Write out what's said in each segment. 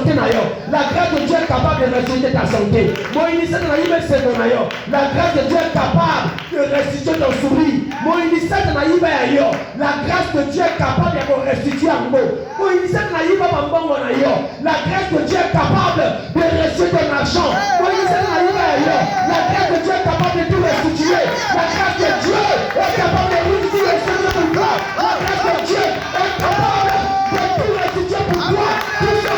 santé. La grâce de Dieu est capable de restituer ta santé. La grâce de Dieu est capable de restituer ton sourire. La grâce de Dieu est capable de restituer un mot. La grâce de Dieu est capable de restituer ton argent. La grâce de Dieu est capable de tout restituer. La grâce de Dieu est capable de restituer ton gloire. La grâce de Dieu est capable de tout restituer pour toi. Tout ce que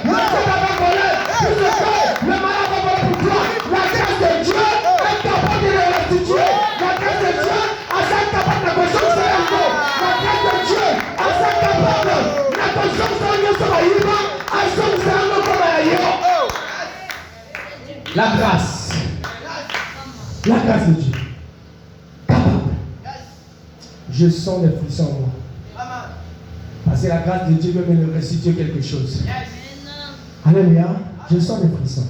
le Seigneur va voler, tout ce que le malade va voler pour toi. La grâce de Dieu est capable de le restituer. La grâce de Dieu est capable de consommer un mot. La grâce de Dieu est capable de consommer un mot. La grâce. La grâce de Dieu. Capable. Je sens les frissons en moi. Parce que la grâce de Dieu veut me restituer quelque chose. Alléluia. Je sens les frissons.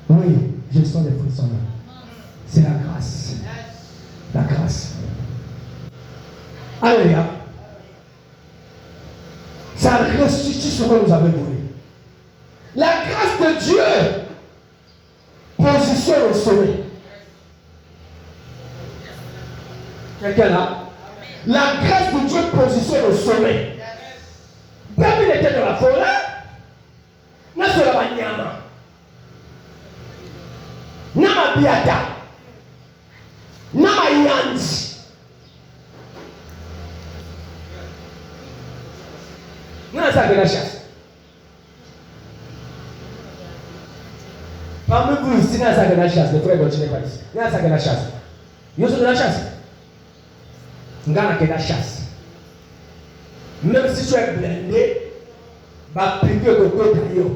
Oui, je sens les frissons là. C'est la grâce. La grâce. Alléluia. Ça restitue ce que nous avons volé. La grâce de Dieu positionne au sommet. Quelqu'un là? La grâce de Dieu positionne au sommet. David était dans la forêt. N'a sur la banyama. N'a ma biata. N'a ma yanzi. N'a sa la chasse. Parmi vous ici, n'a sa la chasse. Le frère continue pas ici. N'a sa la chasse. Yo sont de la chasse. N'a que la chasse. Même si tu es blindé, va piquer le côté d'ailleurs.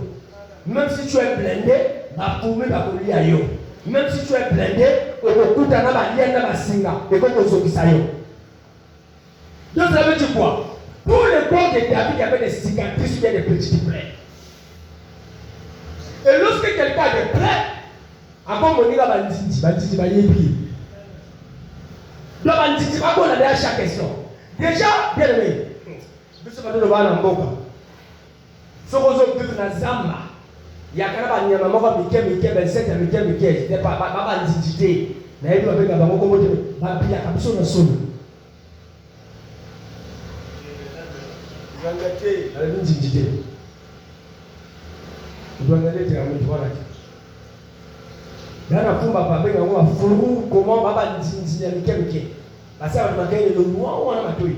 Même si tu es blindé, va poumer va couler ailleurs. Même si tu es blindé, au coup d'ana va lien dans la singa et comme au sobisayo. Donc ça veut dire quoi? Pour le corps de David, il y avait des cicatrices, il y a des petits plaies. Et lorsque quelqu'un a des plaies, avant on ira banditi, banditi va y épier. Donc banditi va qu'on a à chaque question. Déjà, bien aimé. Biso badolo bana mboka. Sokozo bitu na zamba. Yakana ba nyama moko mike 27 mike c'était pas banditi. Na yebi ba benga bango komote ba pia kabiso na solo. Zangate ala nditi. Ndwangale te amu twala. Dana kumba pa benga ngo afuru comment baba nditi mike. Parce que ba makene le noir wana matoi.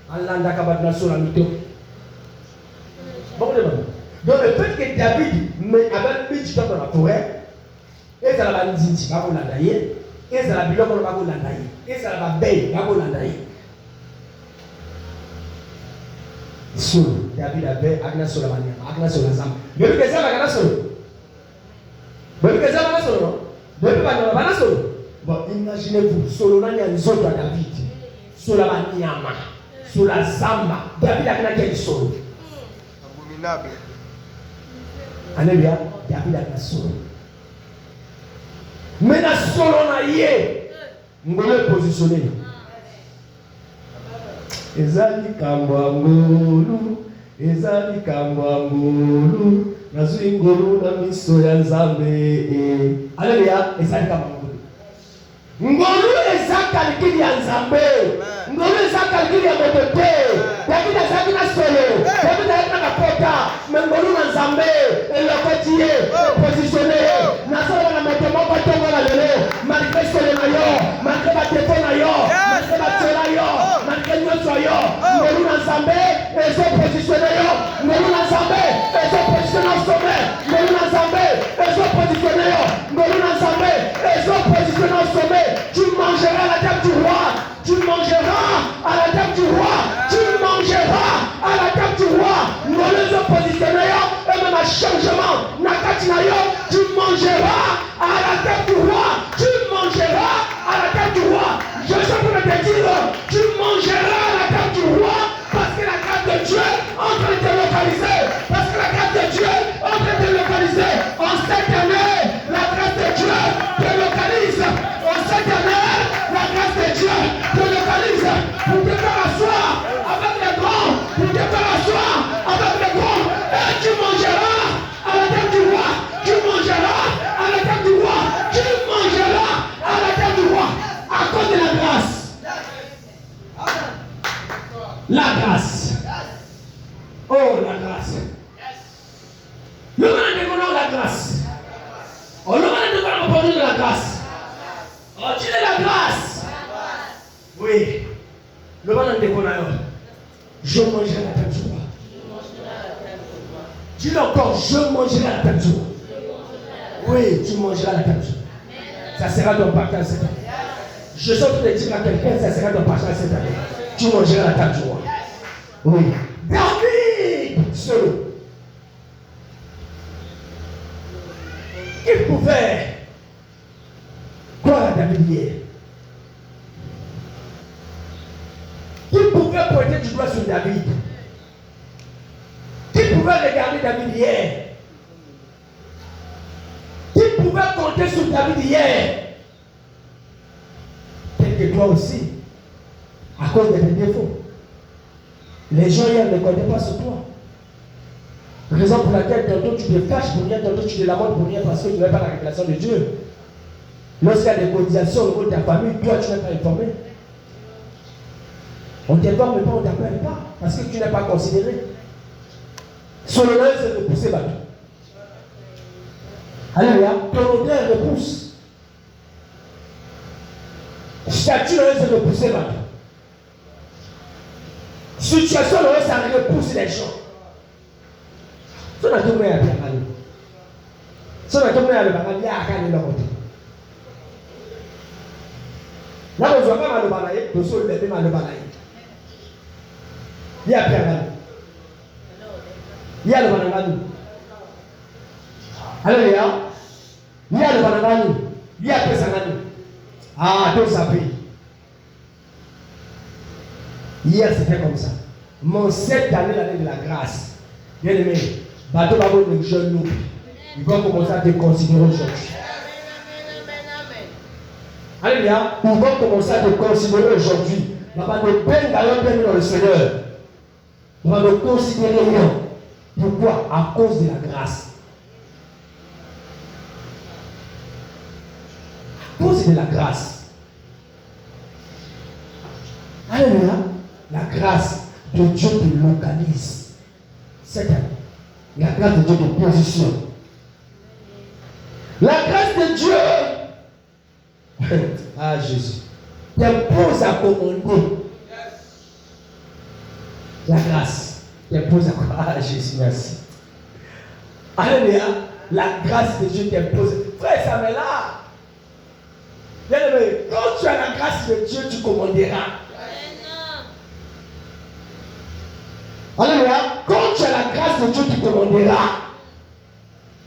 Allah n'a pas de sur la mytho. Donc le fait que David avait mis du temps dans la forêt, et ça l'a dit, va vous l'endailler, et ça l'a dit, va vous l'endailler, et ça l'a dit, va vous l'endailler. Sur David avait Agna sur la manière, Agna sur la zam. Depuis que ça va gagner solo. Depuis que ça va gagner solo. Depuis que ça va gagner solo. Bon, imaginez-vous, solo n'a rien d'autre à David. Sur la manière. Sur la zamba, David a quel solo. Abominable. Alléluia, David a solo. Mais la solo na yé, nous devons positionner. Ezali kambangulu, ezali kambangulu, nazui ngolu na miso ya Nzambe. Alléluia, ezali kambangulu. Ngolu eza calcul ya Nzambe. Ngolu eza calcul ya motote. David azali na solo. David azali na kapota. Mais ngolu na Nzambe elokotiye positionné. Na solo na moto moko tongo na lelo. Malgré solo na yo, malgré ba téléphone na yo, malgré ba tela yo, malgré nyonso yo. Ngolu na Nzambe ezo positionné yo. Ngolu na Nzambe ezo positionné au sommet. Ngolu na Nzambe ezo positionné yo. Ngolu na Nzambe ezo positionné au sommet. Tu mangeras à la table du roi. Tu mangeras à la table du roi. Tu mangeras à la table du roi. Nous les oppositionnons et même un changement. Tu mangeras à la table du roi. Tu mangeras à la table du roi. Je suis pour te dire, tu mangeras à la table du roi parce que la grâce de Dieu est en train de te localiser. Parce que la grâce de Dieu est en train de te localiser. En cette année, la grâce de Dieu te localise. En cette année, la grâce de Dieu te localise pour te faire asseoir avec les grands, pour te faire asseoir avec les grands, et tu manges Je mangerai la table du roi. Dis-le encore, je mangerai la table du roi. Oui, tu mangeras la table du roi. Ça sera ton partage cette année. Je sens que tu te dire à quelqu'un, ça sera ton partage cette année. Tu mangeras la table du roi. Oui. David, seul. Il pouvait croire à David hier. Il pouvait pointer du doigt sur David. Il pouvait regarder David hier. Il pouvait compter sur David hier. Tel que toi aussi, à cause de tes défauts. Les gens hier ne comptaient pas sur toi. Raison pour laquelle tantôt tu te caches pour rien, tantôt tu te lamentes pour rien parce que tu n'as pas la révélation de Dieu. Lorsqu'il y a des cotisations au niveau de ta famille, toi tu n'es pas informé. On ne t'informe pas, on ne t'appelle pas parce que tu n'es pas considéré. Son honneur c'est de pousser bateau. Alléluia, ton honneur repousse. Statut c'est de pousser bateau. Situation ça repousse les gens. Si on a tout le monde à bien aller. Si on a tout le monde à le bananer, il y a un cas de l'autre. Là, on ne voit pas mal le bananer, le sol est mal le bananer. Il y a bien aller. Il y a le bananer. Alléluia. Il y a le bananer. Il y a peu ça. Ah, tout ça paye. Hier, c'était comme ça. Mon 7 année, l'année de la grâce. Bien aimé, bateau va vous jeune nous. Il va commencer à te considérer aujourd'hui. Alléluia. Ils vont commencer à te considérer aujourd'hui. On va te peine d'ailleurs bien dans le Seigneur. On va te considérer rien. Pourquoi? À cause de la grâce. À cause de la grâce. Alléluia. La grâce de Dieu te localise. Cette année. La grâce de Dieu te positionne. La grâce de Dieu, ah Jésus, t'impose à commander. La grâce t'impose à quoi? Ah Jésus, merci. Alléluia. La grâce de Dieu t'impose. Frère, ça m'est là. Bien aimé, quand tu as la grâce de Dieu, tu commanderas. Alléluia. Quand tu as la grâce de Dieu, tu commanderas.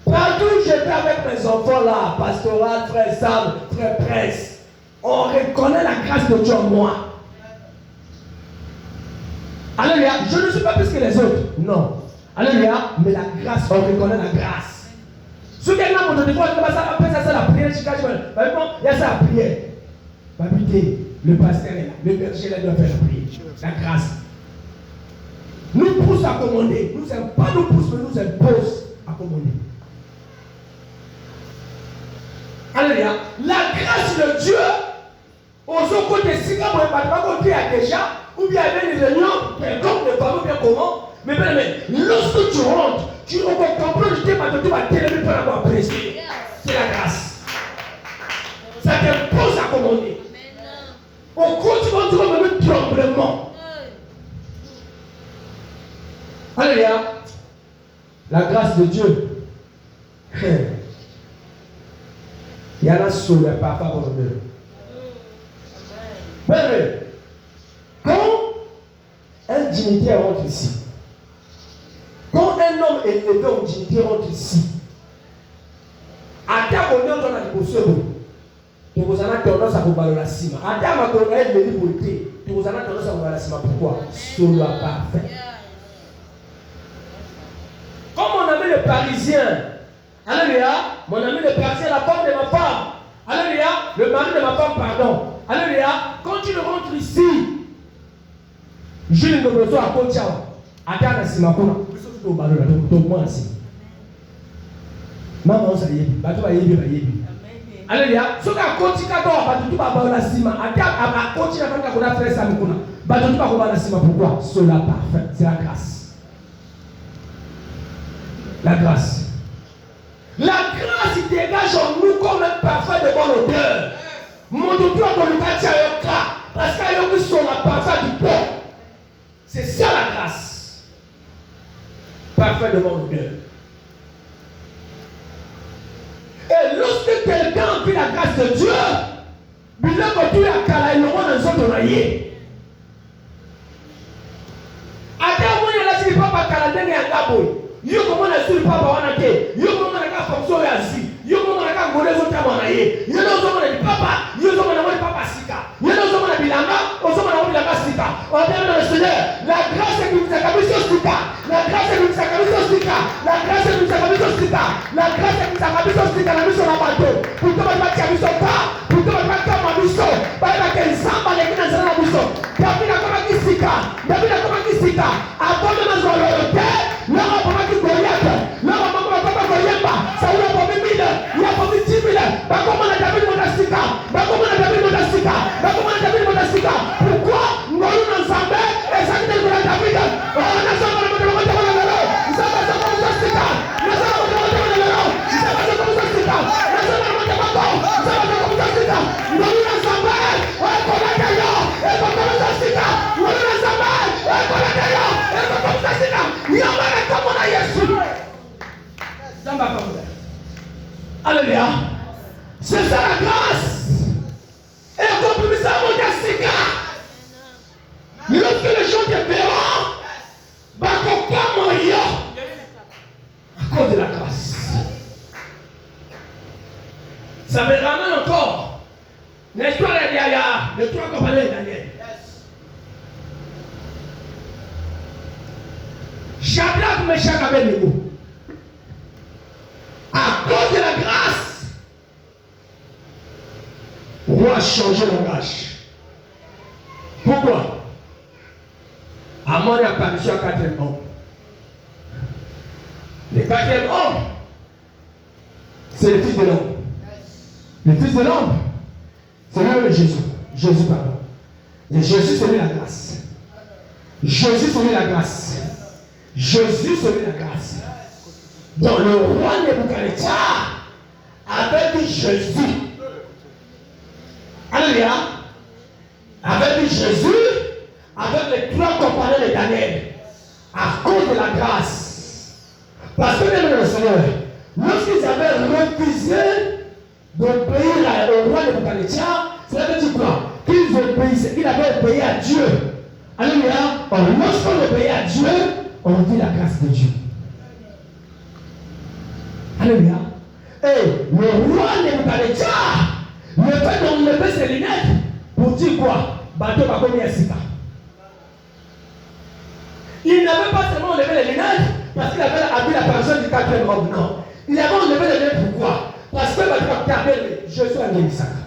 Partout où je vais avec mes enfants là, pastoral, frère Sam, frère Prince, on reconnaît la grâce de Dieu en moi. Alléluia. Je ne suis pas plus que les autres. Non. Alléluia. Mais la grâce, on reconnaît la grâce. Ce qui est là, mon Dieu, ça c'est la prière. Il y a ça la prière. Le pasteur est là. Le berger là doit faire la prière. La grâce. Nous pousse à commander. Nous n'aimons pas nous pousse, mais nous impose à commander. Alléluia. La grâce de Dieu, aux autres côtés, si vous avez déjà, ou bien il y avait une réunion, quelqu'un ne parle bien comment, mais lorsque tu rentres, tu comprends que tu vas t'élever pour avoir apprécié. C'est la grâce. Ça t'impose à commander. On continue, tu vas même tremblement. Alléluia. La grâce de Dieu. Il y en a sur le papa pour nous. Mais quand un dignitaire rentre ici, quand un homme élevé en dignité rentre ici, à terre on est dans la négociation. Vous avez tendance à vous balayer la cime. À terre on est de liberté. Vous avez tendance à vous balayer la cime. Pourquoi? Sur le parfait. Comme mon ami le Parisien, alléluia, mon ami le Parisien, la femme de ma femme, alléluia, le mari de ma femme, pardon, alléluia, quand tu rentres ici, je ne me besoin à Kotiao, à Ghana Simakuna, je suis au ballon, donc moi aussi. Maman, ça y est, bateau va y aller. Alléluia, ce qu'a Kotika d'or, bateau va ballon la Sima, à Kotika qu'on a fait ça, bateau va ballon la Sima, pourquoi? Cela parfait, c'est la grâce. La grâce. La grâce, il dégage en nous comme un parfum de bonne odeur. Mon Dieu, on ne peut pas dire un cas. Parce qu'il y a eu sur la parfum du peuple. C'est ça la grâce. Parfait devant l'odeur. Et lorsque quelqu'un vit la grâce de Dieu, il a continué à caler le monde dans son oreiller. Attends, moi, je ne sais pas caler à Gabo. Yo comment na sur papa wana te. Yo comment na ka fonction ya zi. Yo comment na ka ngole zo tama na ye. Yo no zo na papa, yo zo na papa sika. Yo no zo na bilanga, o zo na bilanga sika. On dit le Seigneur, la grâce qui nous a camis sur sika. La grâce qui nous a camis sur sika. La grâce qui nous a camis sur sika. La grâce qui nous a camis sur sika na mission na bateau. Pour que va camis sur ta, pour que va camis mission. Ba na ke nzamba le kina zana mission. David a kama kisika. David a kama kisika. Abonne na zo loyote. Là, on va dire Goliath. Là, on va dire Goliath. Ça y est, pour 1000. Il y a pour 10 000. Bah, comment on a David Monastika? Bah, comment on a David Monastika? Bah, comment on a David Monastika? Pourquoi nous allons ensemble et ça dit que David. On a ça pour le monde de l'eau. Ça va se comme ça, Stika. Ça va se comme ça, l'eau. Ça va se comme ça, Stika. Ça va se comme ça, ça va se comme ça, Stika. Nous allons ensemble. On connaît Dieu. Et on connaît ça, Stika. Nous allons ensemble. On connaît Dieu. Et on connaît ça, Stika. Alléluia. C'est ça la grâce. Et comme ça, mon Jessica. Lorsque les gens te verront, à cause de la grâce. Ça me ramène encore. L'histoire de trois compagnons de Daniel. Shadrach, Meshach, Abednego. À cause de la grâce, le roi a changé le langage. Pourquoi? Amon est apparu sur le quatrième homme. Le quatrième homme, c'est le fils de l'homme. Le fils de l'homme, c'est le Jésus. Jésus, pardon. Et Jésus, c'est lui la grâce. Jésus, c'est lui la grâce. Jésus, c'est lui la grâce. Donc le roi Nebuchadnezzar avait dit Jésus. Alléluia. Avait dit Jésus avec les trois compagnons de Daniel. À cause de la grâce. Parce que le Seigneur, lorsqu'ils avaient refusé d'obéir au roi Nebuchadnezzar, cela veut dire quoi? Qu'ils obéissaient, qu'ils avaient obéi à Dieu. Alléluia. Lorsqu'on obéit à Dieu, on dit la grâce de Dieu. Alléluia. Et le roi Nebuchadnezzar le fait d'enlever ses lunettes pour dire quoi? Bateau va commis à Sika. Il n'avait pas seulement enlevé les lunettes parce qu'il avait habillé la personne du quatrième homme. Non. Il avait enlevé les lunettes pourquoi? Parce que Bateau va taper je suis un Némisaka.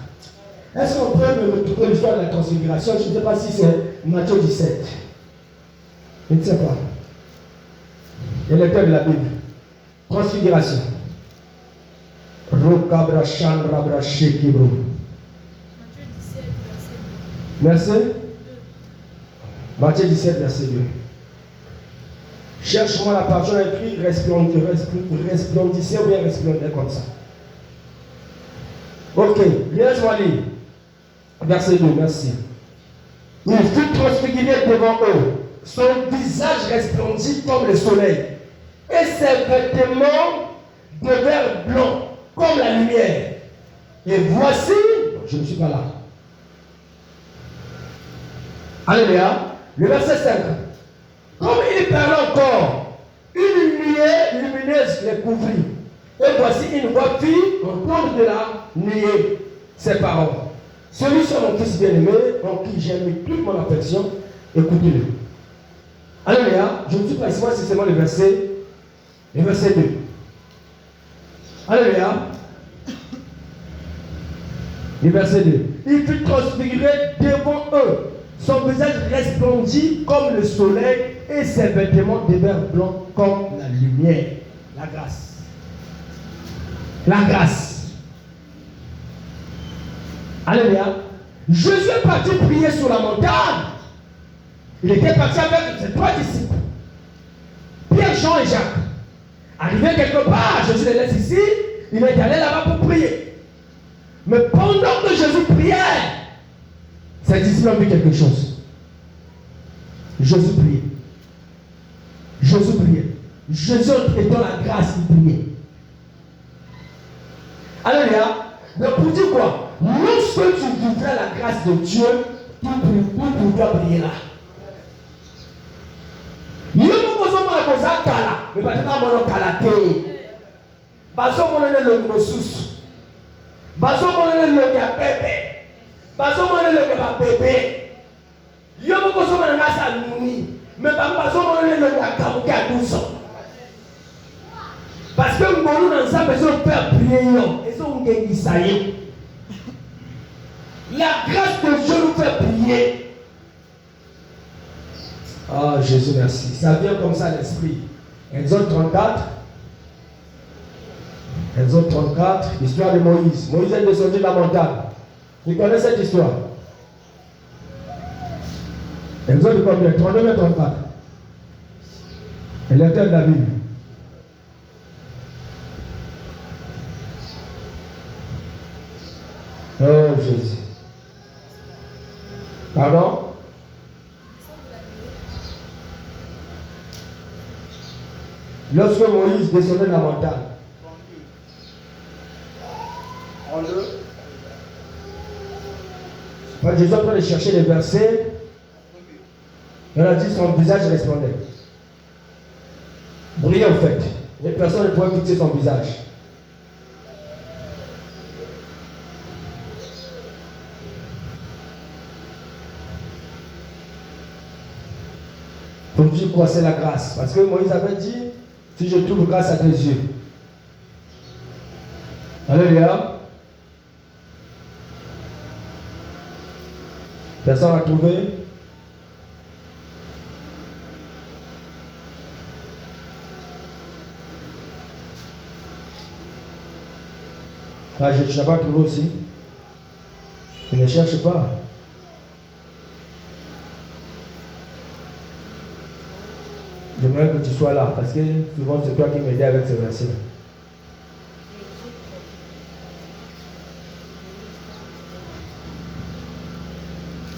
Est-ce qu'on peut me retrouver l'histoire de la transfiguration? Je ne sais pas si c'est Matthieu 17. Je ne sais pas. Il y a le lecteur de la Bible. Transfiguration. Merci. Matthieu 17, verset 2. Cherche-moi la parole écrite resplendissait ou bien resplendait comme ça. Ok, laisse-moi lire. Verset 2, merci. Il fut transfiguré devant eux. Son visage resplendit comme le soleil. Et ses vêtements devinrent blancs comme la lumière. Et voici, je ne suis pas là. Alléluia. Le verset 5. Comme il parlait encore, une nuée lumineuse les couvrit. Et voici une voix fit entendre de la nuée ces paroles. Celui-ci est mon fils bien-aimé, en qui j'ai mis toute mon affection, écoutez-le. Alléluia. Je ne suis pas ici, moi c'est seulement le verset 2. Alléluia. Le verset 2. Il fut transfiguré devant eux. Son visage resplendit comme le soleil et ses vêtements devinrent blancs comme la lumière. La grâce. La grâce. Alléluia. Jésus est parti prier sur la montagne. Il était parti avec ses trois disciples. Pierre, Jean et Jacques. Arrivé quelque part, Jésus les laisse ici. Il est allé là-bas pour prier. Mais pendant que Jésus priait, ses disciples ont vu quelque chose. Jésus priait. Jésus priait. Jésus étant la grâce, il priait. Alléluia. Mais pour dire quoi? Lorsque tu vivras la grâce de Dieu, tu pourras prier là. Yo mo kozo ma koza kala, mais pas tellement mono kala te. Baso mono le mosusu. Baso mono le ya pepe. Baso mono le ya pepe. Yo mo kozo ma ngasa nuni, mais pas baso mono le ya kamuka douzo. Parce que nous avons ensemble besoin de faire prier. Et ça, on gagne ça. La grâce de Dieu nous fait prier. Ah, Jésus, merci. Ça vient comme ça l'esprit. Exode 34. Exode 34, histoire de Moïse. Moïse est descendu de la montagne. Vous connaissez cette histoire? Exode combien? 32 et 34. Et l'auteur de la Bible. Oh Jésus. Pardon? Lorsque Moïse descendait de la montagne. Jésus est en train de chercher les versets. Il a dit son visage resplendait. Brillait en fait. Les personnes ne pouvaient fixer son visage. Pour dire quoi? C'est la grâce. Parce que Moïse avait dit, si je trouve grâce à tes yeux. Alléluia. Personne n'a trouvé? Ah, je n'ai pas trouvé aussi. Je ne cherche pas. J'aimerais que tu sois là, parce que souvent c'est toi qui m'aides avec ce verset.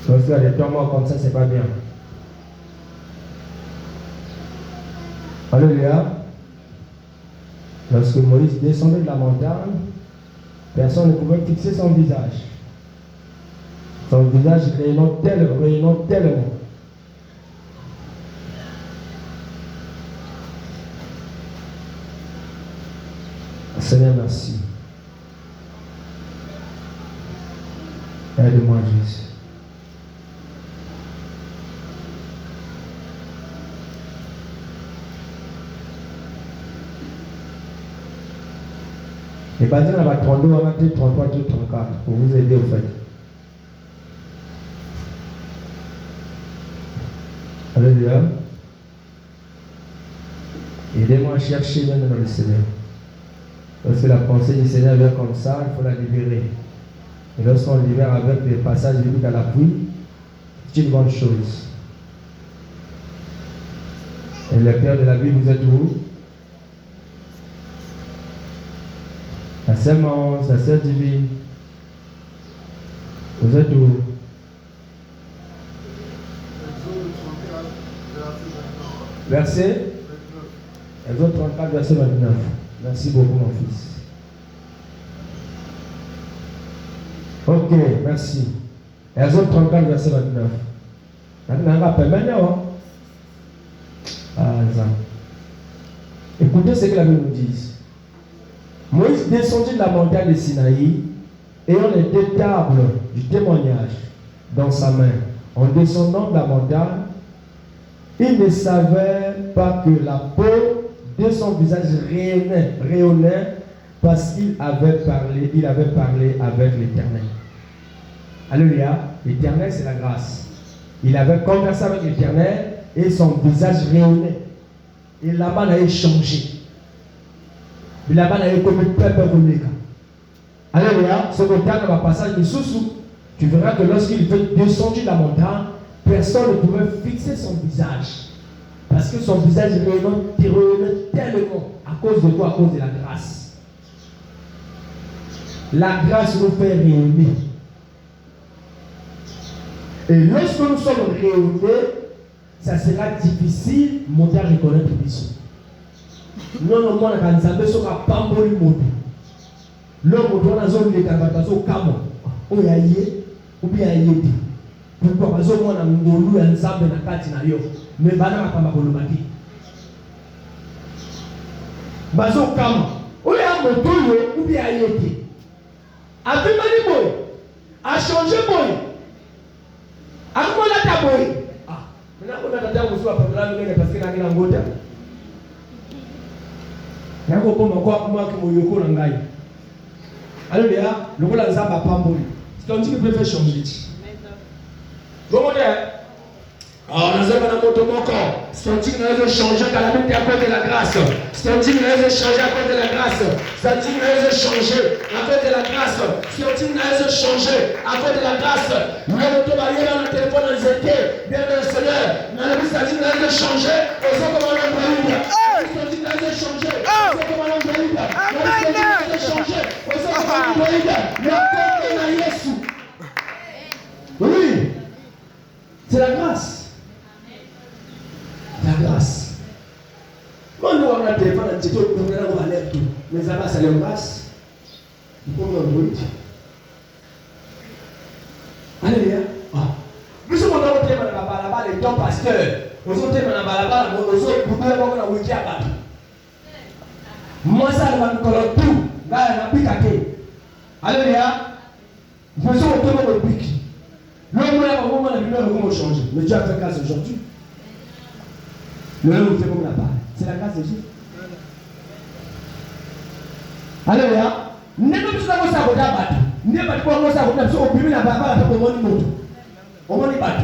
Parce qu'il y a des tourments comme ça, c'est pas bien. Alléluia. Lorsque Moïse descendait de la montagne, personne ne pouvait fixer son visage. Son visage rayonnant tellement. Seigneur, merci. Aide-moi, Jésus. Les bâtiments on va 32, on va 33, 34 pour vous aider au fait. Alléluia. Aidez-moi à chercher maintenant dans le Seigneur. Parce que la pensée du Seigneur vient comme ça, il faut la libérer. Et lorsqu'on libère avec les passages bibliques à l'appui, c'est une bonne chose. Et le Père de la Bible, vous êtes où? La sémence, la sœur divine. Vous êtes où? Verset? Exode 34, verset 29. Merci beaucoup, mon fils. Ok, merci. Exode 34, verset 29. Maintenant, écoutez ce que la Bible nous dit. Moïse descendit de la montagne de Sinaï, ayant les deux tables du témoignage dans sa main. En descendant de la montagne, il ne savait pas que la peau de son visage rayonnait parce qu'il avait parlé avec l'Éternel. Alléluia. L'Éternel, c'est la grâce. Il avait conversé avec l'Éternel et son visage rayonnait. Et là-bas, il a changé. Là-bas, il a commis peuple comme les gars. Alléluia. Ce côté dans le passage de Soussou, tu verras que lorsqu'il veut descendre de la montagne, personne ne pouvait fixer son visage. Parce que son visage rayonnait tellement. À cause de quoi? À cause de la grâce. La grâce nous fait rayonner. Et lorsque nous sommes rayonnés, ça sera difficile de monter à reconnaître Bisso. Non, non, moi, quand Nzambe soka pamboli moto. L'homme doit dans zone de Kabatazo Kamo. Ou yaye, ou bien yédi. Pourquoi parce que moi, na ngolu ya Nzambe na kati na yo. Mais bana makamba kolobaki. Bazo Kamo. Ou ya moto yo, ou bien yédi. A fait mani boy. A changé boy. A comment la ta boy. Ah, maintenant on a tata musu wa programme ngene parce que na ngina ngota. Yako koma kwa moi que moyoko na ngai. Alléluia, le rôle Nzamba pamboli. C'est un Dieu qui peut faire changer. Comment dire? Ah, Nzamba na moto moko. C'est un Dieu qui peut changer quand la mente à cause de la grâce. C'est un Dieu qui peut changer à cause de la grâce. C'est un Dieu qui peut changer à cause de la grâce. C'est un Dieu qui peut changer à cause de la grâce. Le moto va y aller dans le téléphone dans les bien le Seigneur. Mais le c'est un Dieu qui peut changer. On sait comment on va vivre. C'est un Dieu qui peut changer. On sait comment on va vivre. Oui, c'est la grâce. La grâce. Quand nous avons un téléphone, on va l'air tout. Mais ça va, ça l'embrasse. Comment on dit? Alléluia. Nous sommes dans le thème de la balaba, les temps pasteurs. Nous sommes dans la balaba, nous sommes dans le week-end. Moi, ça va nous coller tout. Là, on a piqué. Alléluia. Nous sommes au thème de pique. L'homme là, au moment où la lumière a changé. Mais Dieu a fait grâce aujourd'hui. Le homme fait comme la balle. C'est la grâce de Dieu. Alléluia. N'est pas tout ça qu'on s'abote à battre. N'est pas tout ça qu'on s'abote à battre. Au premier, la balle, on va monter. On va battre.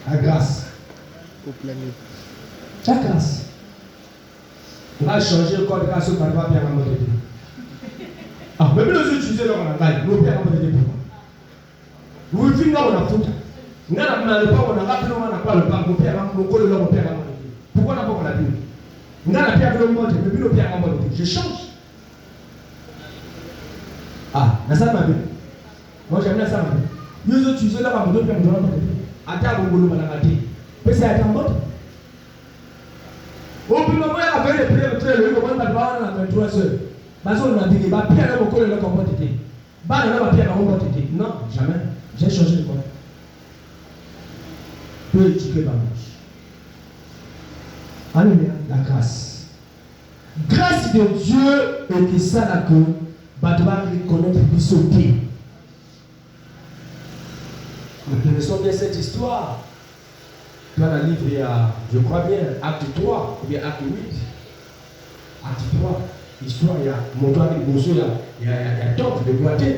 La grâce. La grâce. On va changer le corps de grâce au papa Pierre Amoté. Ah, mais nous utilisons leur langage. Nous Pierre Amoté pourquoi? Vous vivez là, on a foutu. Nous n'avons pas le pas, on a rappelé, on n'a pas le pas. Mon Pierre Amoté, mon Pierre Amoté. Pourquoi on n'a pas la Bible? Nous avons Pierre Amoté, mais le Pierre Amoté. Je change. Ah, dans ça, ma Bible. Moi, j'aime bien ça, ma Bible. Nous utilisons là, on a Pierre Amoté. Attends, on va le rater. Mais c'est à ta mode. Au plus moment, il y avait les prières, le moment de voir dans la 23 heures. Parce qu'on a dit que Pierre a beaucoup de comportement. Pierre a beaucoup de non, jamais. J'ai changé de corps. Peu éduqué ma bouche. Alléluia, la grâce. Grâce de Dieu et que ça là que bah doit reconnaître le sauter. Nous connaissons bien cette histoire. Dans le livre, il y a, je crois bien, acte 3 ou bien acte 8. Acte 3, l'histoire, il y a montant avec Bosso, il y a temple de Guaté.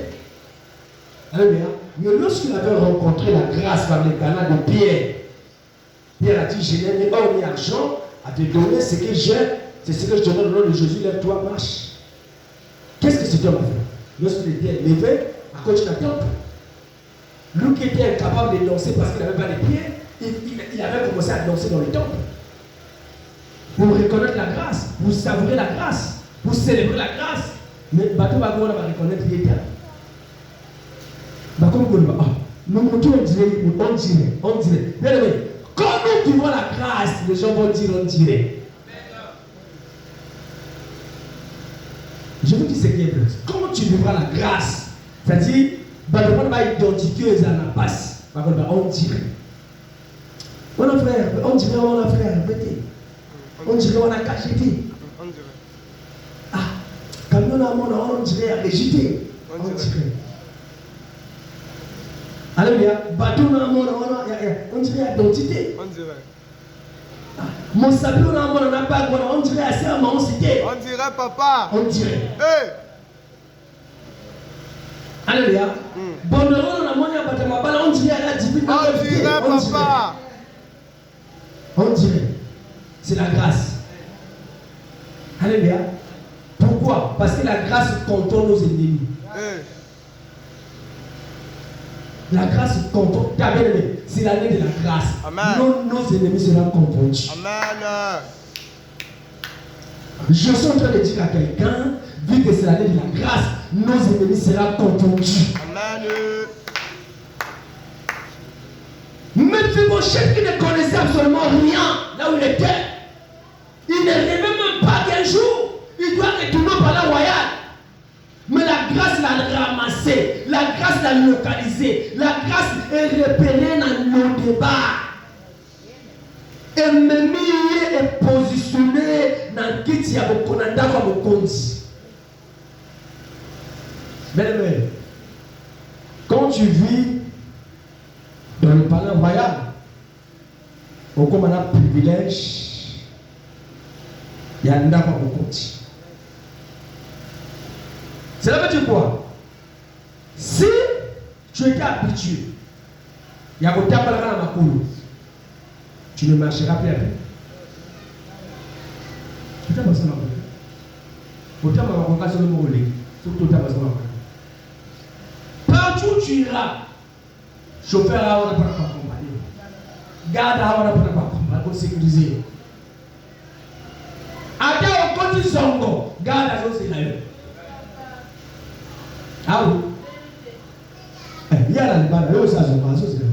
Alléluia. Mais lorsqu'il avait rencontré la grâce par les canaux de Pierre, Pierre a dit, je n'ai ni or ni argent à te donner ce que j'ai, c'est ce que je te donne au nom de Jésus, lève-toi, marche. Qu'est-ce que cet homme a fait? Lorsqu'il était levé, à cause du temple, lui qui était incapable de danser parce qu'il n'avait pas de pieds, il avait commencé à danser dans les temples. Pour reconnaître la grâce, pour savourer la grâce, pour célébrer la grâce. Mais Bateau va reconnaître l'État. On dirait. Mais quand nous vivons la grâce, les gens vont dire, on dirait. Je vous dis ce qui est vrai. Comment tu vivras la grâce? C'est-à-dire, Bateau va identifier les anapas. On dirait. On a frère, on dirait on a frère, on dirait on a cacheté. Ah, quand on a mon on dirait à rejeter. On dirait. Alléluia. Bateau on dirait à identité. On dirait. Mon salut on n'a pas on dirait à serment, on cité. On dirait papa. On dirait. Hey. Alléluia. Bon, on dirait à la divine. On dirait papa. On dirait. C'est la grâce. Alléluia. Pourquoi? Parce que la grâce contrôle nos ennemis. Hey. La grâce contrôle. C'est l'année de la grâce. Amen. Nos ennemis seront confondus. Amen. Je suis en train de dire à quelqu'un, vu que c'est l'année de la grâce, nos ennemis seront confondus. Amen. Même Mephibosheth qui ne connaissait absolument rien là où il était. Il ne rêvait même pas qu'un jour, il doit retourner au palais royal. Mais la grâce l'a ramassé, la grâce l'a localisé, la grâce est repérée dans nos débats. Et même il est positionné dans le kit ya bokonanda comme bokondi. Bien-aimé, quand tu vis dans le palais royal, au comme on a privilège, il y a un ndako bokondi. Cela veut dire quoi? Si tu étais habitué, il y a un tabac dans ma cour, tu ne marcheras plus à pied. Tu t'as passé ma cour. Autant ma cour, c'est le mot relais. Surtout t'as passé ma cour. Partout où tu iras, chauffeur là, on n'a pas accompagné. Garde là, on n'a pas accompagné pour sécuriser. Attends au côté zongo, garde la zone c'est là. Ah oui. Il y a la libane, il y a aussi la zone, la zone c'est là.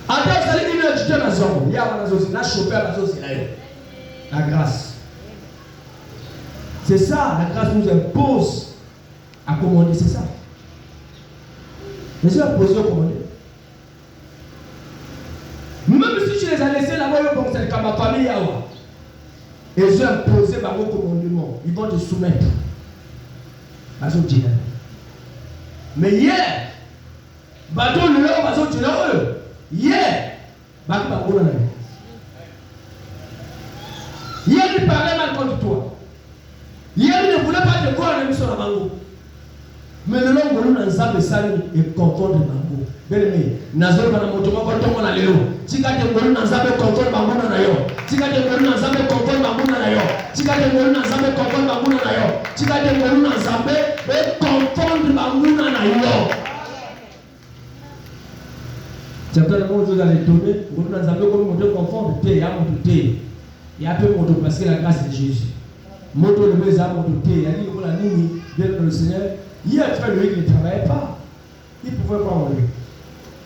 Attends, vous allez dire que tu es la zone, il y a la zone, la chauffeur, la zone c'est là. La grâce. C'est ça, la grâce nous impose à commander, c'est ça. Mais c'est la position à commander. Même si tu les as laissés là-bas, c'est comme ma famille, et ils ont imposé par vos commandements, ils vont te soumettre. Mais hier, bateau le leur, bateau tu leur eux. Hier, bateau pas pour l'année. Hier, il parlait mal contre toi. Hier, il ne voulait pas te voir en émission à Mango. Mais le long, on a un zap de salut et confondre Mango. Bien aimé, Nazar va nous montrer comment on a léo. Si tu as un zap de confondre Mango dans l'ayo. Si tu as un zap de confondre Mango dans l'ayo. Si tu as un zap de confondre Mango dans l'ayo. Si tu as un zap de confondre Mango dans l'ayo. Certainement, vous allez donner, vous allez montrer confondre, il y a mon thé. Il y a peu de moto parce que la grâce de Jésus. Moto le baiser à moto thé. Il y a dit que la nuit, bien que le Seigneur, hier, frère Louis ne travaillait pas. Il pouvait pas mourir.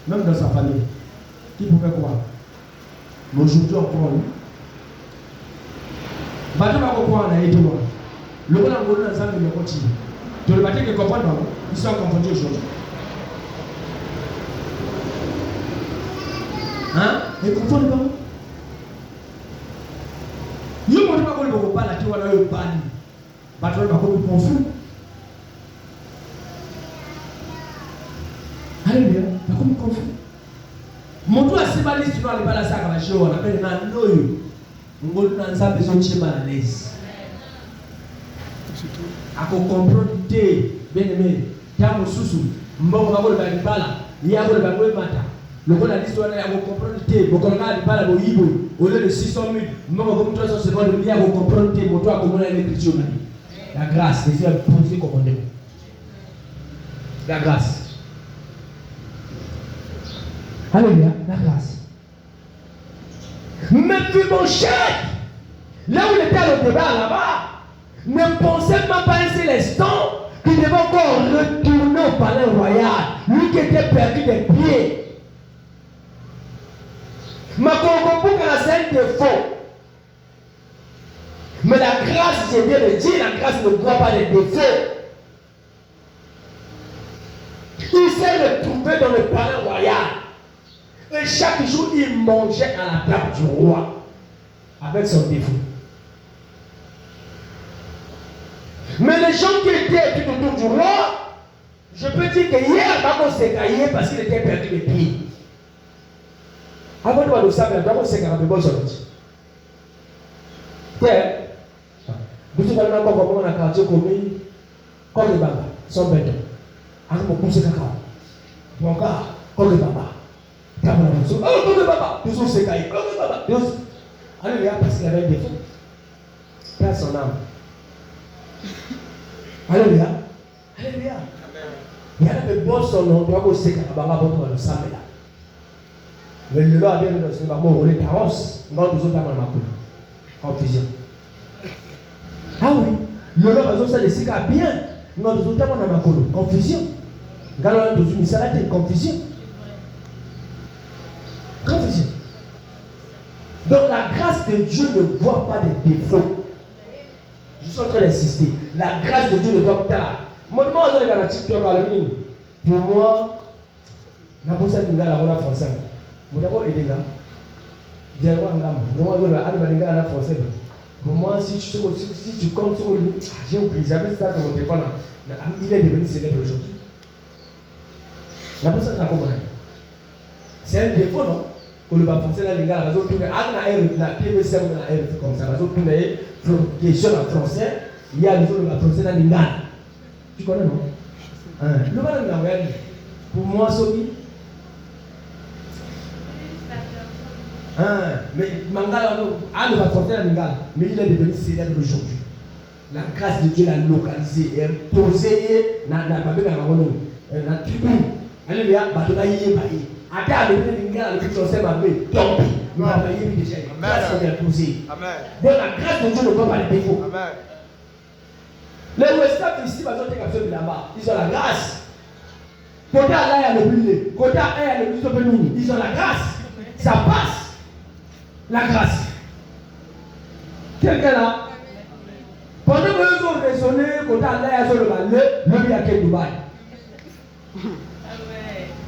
Même dans sa famille. Qui pouvait croire? Mais aujourd'hui, on croit. Bateau va comprendre, on a été loin. Le bon amour dans sa vie, il continue. Tu le bateau qui comprend pas, ils sont confondus aujourd'hui. Hein? Ils confondent pas. Ils ne comprennent pas qu'on ne peut pas la tuer, on a eu ban. Bateau va comme confus. Alléluia, pas comme confus. Mon tour à ce moment-là, si tu n'as pas la sac à la show, on appelle un noyau. On va dans sa besoin de chez Malaise. À comprendre l'idée, bien aimé, Tamo Soussou, Mbongo va le Bala, Yabo le Bago Mata. Le rôle de l'histoire, il y a comprendre l'idée, mon collègue n'a pas la Boïbo, au lieu de 600 000, Mbongo comme 300 secondes, il y a comprendre l'idée, mon toit comme l'écriture. La grâce, c'est un posé commandement. La grâce. Alléluia, la grâce. Mephibosheth, là où il était au débat là-bas, ne pensait même pas un seul instant qu'il devait encore retourner au palais royal. Lui qui était perdu des pieds. Ma concours c'est un défaut. Mais la grâce, je viens de dire, la grâce ne voit pas les défauts. Il s'est retrouvé dans le palais royal. Et chaque jour, il mangeait à la table du roi avec son défaut. Mais les gens qui étaient tout autour du roi, je peux dire que hier, Bako s'est caillé parce qu'il était perdu les pieds. Avant de voir le sabre, Bako s'est caillé, bon sorti. Ouais. Vous allez encore comment on a quartier commis, comme les babas, son béton. Avec mon pouce cacao. Mon gars, comme les babas. Oh, comme le papa, Dieu s'est caillé. Comme le papa, Dieu. Alléluia, parce qu'il avait un défaut. Père son âme. Alléluia. Alléluia. Il y a des bons son nom, tu vas bosser quand tu vas voir le sabre là. Mais le Lord a bien dit que c'est pas bon, on est carrosse. On va nous autres dans ma cour. Confusion. Ah oui, le Lord a besoin de laisser bien. On va nous autres dans ma cour. Confusion. Quand on a besoin de ça, c'est confusion. Donc la grâce de Dieu ne voit pas de défauts. Je suis en train d'insister. La grâce de Dieu ne voit pas. Pour moi, la personne qui a la française, vous avez aidé là. Pour moi, si tu comptes sur lui, j'ai oublié, j'avais ça dans mon téléphone. Il est devenu célèbre aujourd'hui. La personne n'a pas compris. C'est un défaut, non? Pour le bas français, les gars, la zone la PVC, comme ça, la zone question en français, il y a le bas français dans les gars. Tu connais, non? Le bas dans la pour moi, Sophie. Mais Mangala, ne va porter la Mangala, mais il est devenu célèbre aujourd'hui. La grâce de Dieu l'a localisé et imposé dans la tribune. Alléluia, Batona y est baillé. Après, avec le Mangala, le Christ s'est marqué, donc, il va bailler déjà. La grâce est imposée. Donc, la grâce de Dieu ne voit pas les défauts. Les Western ici, là-bas, ils ont la grâce. Côté à l'air, il y a le brûlé. Côté à l'air, il y a le brûlé. Ils ont la grâce. Ça passe. La grâce. Quelqu'un là? Pendant que nous avons raisonné, quand on a le balai, le bien qu'est Dubaï.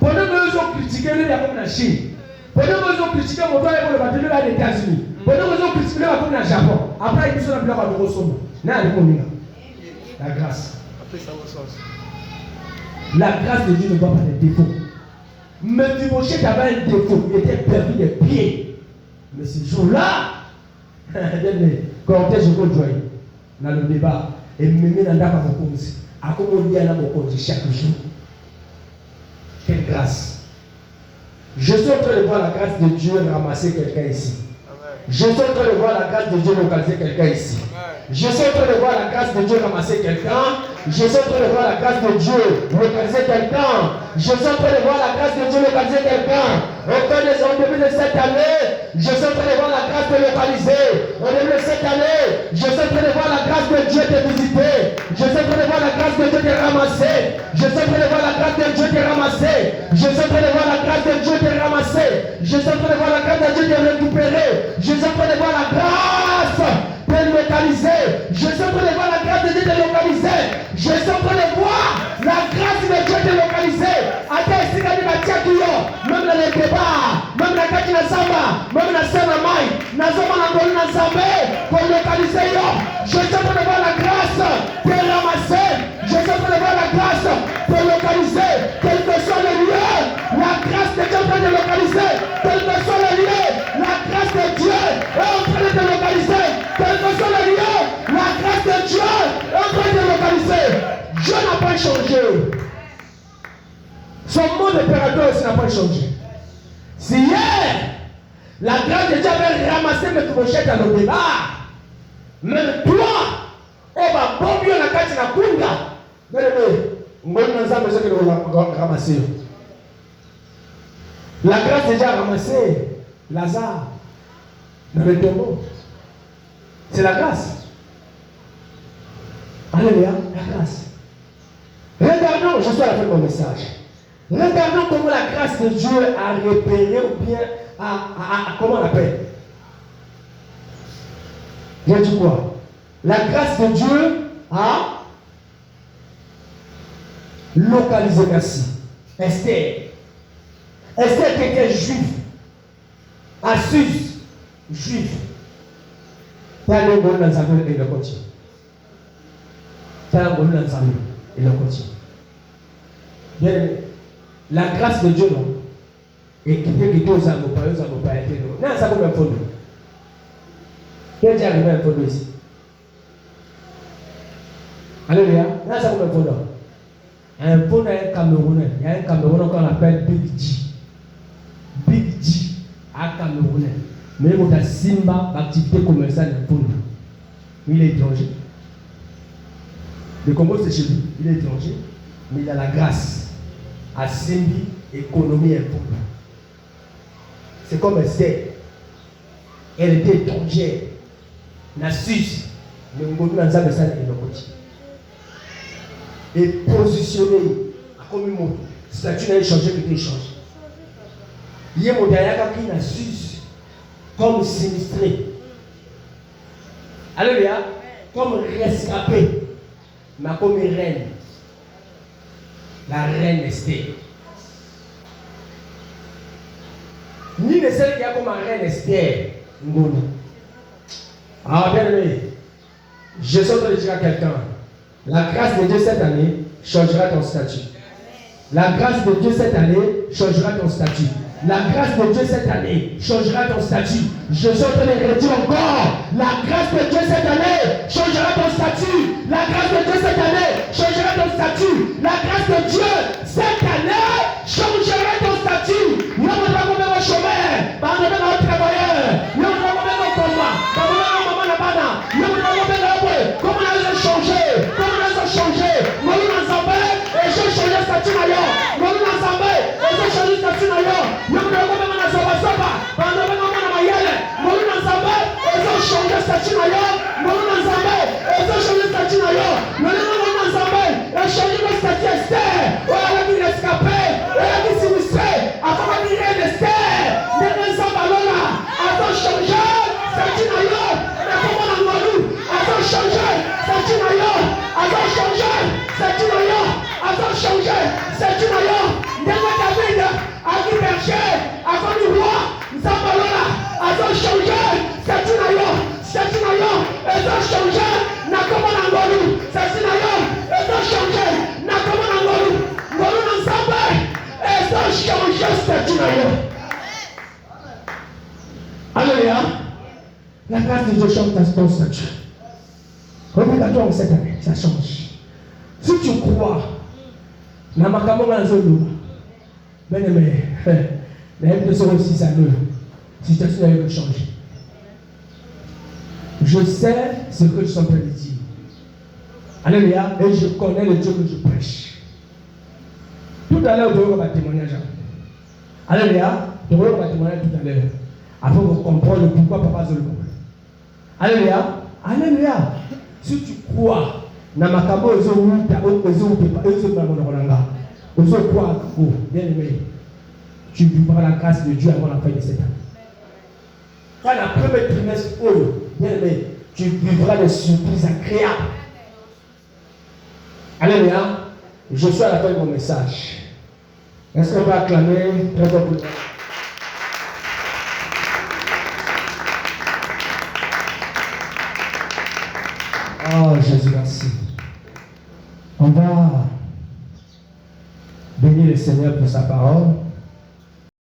Pendant que nous avons critiqué, le bien comme la Chine. Pendant que nous avons critiqué, mon doigt est pour le bateau, le les États-Unis. Pendant que nous avons critiqué, le bateau, le Japon. Après, ils sont appelés à le ressommer. La grâce. La grâce de Dieu ne voit pas de défauts. Mais Mephibosheth avait un défaut, il était perdu des pieds. Mais ce jour-là, cortège de joie dans le débat, et même dans la Mokonzi, à comment on dit à la Mokonzi chaque jour. Quelle grâce! Je suis en train de voir la grâce de Dieu ramasser quelqu'un ici. Je suis en train de voir la grâce de Dieu localiser quelqu'un ici. Je suis en train de voir la grâce de Dieu ramasser quelqu'un. Je suis en train de voir la grâce de Dieu localiser quelqu'un. Je suis en train de voir la grâce de Dieu localiser quelqu'un. Au début de cette année, je suis en train de voir la grâce de localiser. Au début de cette année, je suis en train de voir la grâce de Dieu te visiter. Je suis en train de voir la grâce de Dieu te ramasser. Je suis en train de voir la grâce de Dieu te ramasser. Je suis en train de voir la grâce de Dieu te ramasser. Je suis en train de voir la grâce de Dieu te récupérer. Je suis en train de voir la grâce de localiser. Je suis en train de voir la grâce de Dieu te localiser. Je suis en train de voir la grâce de Dieu te localiser. Même dans les débats, même dans les Samba, même dans le Maï, dans le Zambé, pour localiser. Je suis en train de voir la grâce pour ramasser. Je suis en train de voir la grâce pour localiser. Quel que soit le lieu, la grâce de Dieu est en train de localiser. Quel que soit le lieu, la grâce de Dieu est en train de localiser. Quel que soit le lieu, la grâce de Dieu est en train de localiser. Dieu n'a pas changé. Son mode opérateur aussi n'a pas changé. Si hier, la grâce de Dieu avait ramassé Mephibosheth dans le débat, même toi, on va bomber la carte na kunda. La grâce de Dieu a ramassé Lazare dans le tombeau. C'est la grâce. Alléluia, la grâce. Regardons, je suis à la fin de mon message. Regardons comment la grâce de Dieu a repéré ou bien comment on appelle. Je dis quoi? La grâce de Dieu a localisé, merci, Esther. Esther qui était juive. Assus, juive. T'as le bon dans sa vie et le continue. T'as le bon dans sa vie et le continue. Bien aimé. La grâce de Dieu, non? Et qui peut quitter aux amours, pas aux amours, pas être non. Non, ça peut même fondre. Quel Dieu arrive à me fondre ici? Alléluia. Non, ça peut même fondre. Un bon Camerounais, il y a un Camerounais qu'on appelle Big G. Big G, un Camerounais. Mais il y a Simba, activité commerciale de fondre. Il est étranger. Le Congo, c'est chez lui. Il est étranger, mais il a la grâce. À Simbi, économie impôt. C'est comme Esther. Elle était étrangère. La Suisse, le Ngonou dans sa message et le côté. Et positionnée comme une moto. Statut n'a changé que tu changes. Il y a mon derrière qui est la Suisse. comme sinistré. Alléluia. Comme rescapé. Mais comme reine. La reine Esther. Ni de celle qui a comme reine Esther. Ngoni. Ah, bien aimé. Je suis en train de dire à quelqu'un. La grâce de Dieu cette année changera ton statut. La grâce de Dieu cette année changera ton statut. La grâce de Dieu cette année changera ton statut. Je suis en train de redire encore. La grâce de Dieu cette année changera ton statut. La grâce de Dieu cette année changera ton statut. La grâce de Dieu cette année changera ton statut. Nous allons faire un chômeur. Nous allons faire un travailleur. Nous allons faire un combat. Nous allons faire un maman là-bas. Nous allons faire un peu. Comment on a changé? Comment on a changé? Nous allons ensemble et je change le statut d'ailleurs. Nous allons ensemble et je change le statut d'ailleurs. Nous allons faire un soba. Nous allons faire un mayele. Nous allons ensemble et je change le statut d'ailleurs. Nous allons ensemble et je change le statut d'ailleurs. Nous allons ensemble et changer le statut Esther. On a vu rescapé. On a vu sinistré. Avant de dire Esther. Nous allons ensemble là. Avant de changer statut d'ailleurs. Mais comment on a voulu? Avant de changer statut d'ailleurs. Avant de changer statut d'ailleurs. Avant de changer statut d'ailleurs. Nous allons David. Aki berger. Avant du roi. Nous allons là. Avant de changer statut d'ailleurs. Statut d'ailleurs. Et de changer. N'a comment on a voulu. Statut d'ailleurs. Et de changer. N'a comment on a voulu. Nous allons ensemble. Et de changer statut d'ailleurs. Alléluia. La grâce de Dieu change ton statut. Regarde-toi cette année, ça change. Si tu crois, na makambo na zolo, bien aimé, la M206 aussi à nous, situation va changer. Je sais ce que je suis en train de dire. Alléluia, et je connais le Dieu que je prêche. Tout à l'heure, vous aurez un témoignage. Alléluia, vous aurez un témoignage tout à l'heure. Afin de comprendre pourquoi papa Zolo comprend. Alléluia. Alléluia. Si tu crois, na makambo bien aimé, tu vivras la grâce de Dieu avant la fin de cette année. Quand la première trimestre, bien aimé, tu vivras des surprises agréables. Alléluia. Je suis à la fin de mon message. Est-ce qu'on va acclamer très fort pour Oh Jésus, merci. On va bénir le Seigneur pour sa parole.